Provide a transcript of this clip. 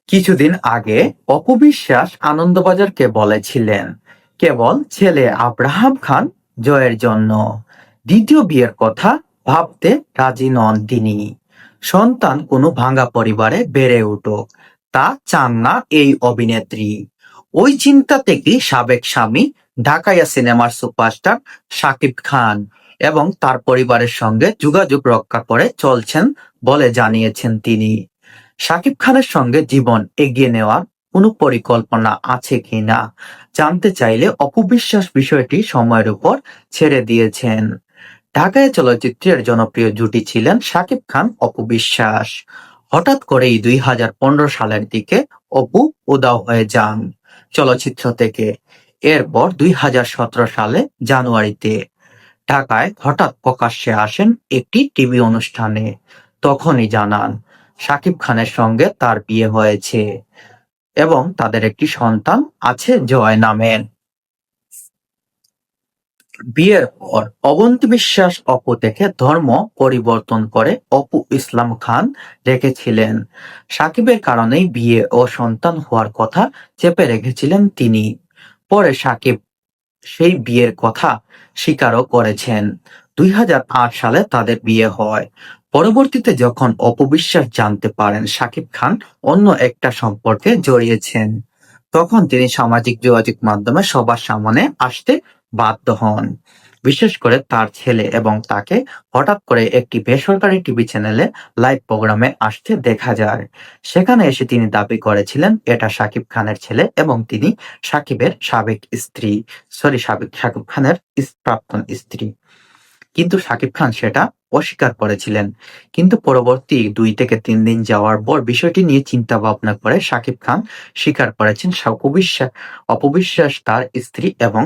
কিছুদিন আগে অপবিশ্বাস আনন্দবাজারকে বলেছিলেন, কেবল ছেলে আব্রাহাম খান জয়ের জন্য দ্বিতীয় বিয়ের কথা ভাবতে রাজি নন তিনি। সন্তান কোনো ভাঙা পরিবারে বেড়ে উঠুক, তা চান না এই অভিনেত্রী। ওই চিন্তা থেকেই সাবেক স্বামী ঢাকাইয়া সিনেমার সুপারস্টার শাকিব খান এবং তার পরিবারের সঙ্গে যোগাযোগ রক্ষা করে চলছেন বলে জানিয়েছেন তিনি। শাকিব খানের সঙ্গে জীবন এগিয়ে নেওয়ার কোনো পরিকল্পনা আছে কিনা জানতে চাইলে অপবিশ্বাস বিষয়টি সময়ের উপর ছেড়ে দিয়েছেন। ঢাকায় চলচ্চিত্রের জনপ্রিয় জুটি ছিলেন শাকিব খান অপবিশ্বাস। হঠাৎ করেই 2015 সালের দিকে অপু উধাও হয়ে যান চলচ্চিত্র থেকে। এরপর 2017 সালে জানুয়ারিতে ঢাকায় হঠাৎ প্রকাশ্যে আসেন একটি টিভি অনুষ্ঠানে। তখনই জানান শাকিব খানের সঙ্গে তার বিয়ে হয়েছে এবং তাদের একটি সন্তান আছে জয় নামের। বিয়ের পর অবন্তী বিশ্বাস অপু থেকে ধর্ম পরিবর্তন করে অপু ইসলাম খান রেখেছিলেন। সাকিবের কারণেই বিয়ে ও সন্তান হওয়ার কথা চেপে রেখেছিলেন তিনি। পরে সাকিব সেই বিয়ের কথা স্বীকারও করেছেন। 2008 সালে তাদের বিয়ে হয়। পরবর্তীতে যখন অপবিশ্বাস জানতে পারেন শাকিব খান অন্য একটা সম্পর্কে জড়িয়েছেন, তখন তিনি সামাজিক যোগাযোগ মাধ্যমে সবার সামনে আসতে বাধ্য হন। বিশেষ করে তার ছেলে এবং তাকে হঠাৎ করে একটি বেসরকারি টিভি চ্যানেলে লাইভ প্রোগ্রামে আসতে দেখা যায়। সেখানে এসে তিনি দাবি করেছিলেন এটা শাকিব খানের ছেলে এবং তিনি সাকিবের সাবেক স্ত্রী, শাকিব খানের প্রাক্তন স্ত্রী। কিন্তু শাকিব খান সেটা অস্বীকার করেছিলেন। কিন্তু পরবর্তী 2 থেকে 3 দিন যাওয়ার পর বিষয়টি নিয়ে চিন্তা ভাবনা করে শাকিব খান স্বীকার করেছেন অপবিশ্বাস তার স্ত্রী এবং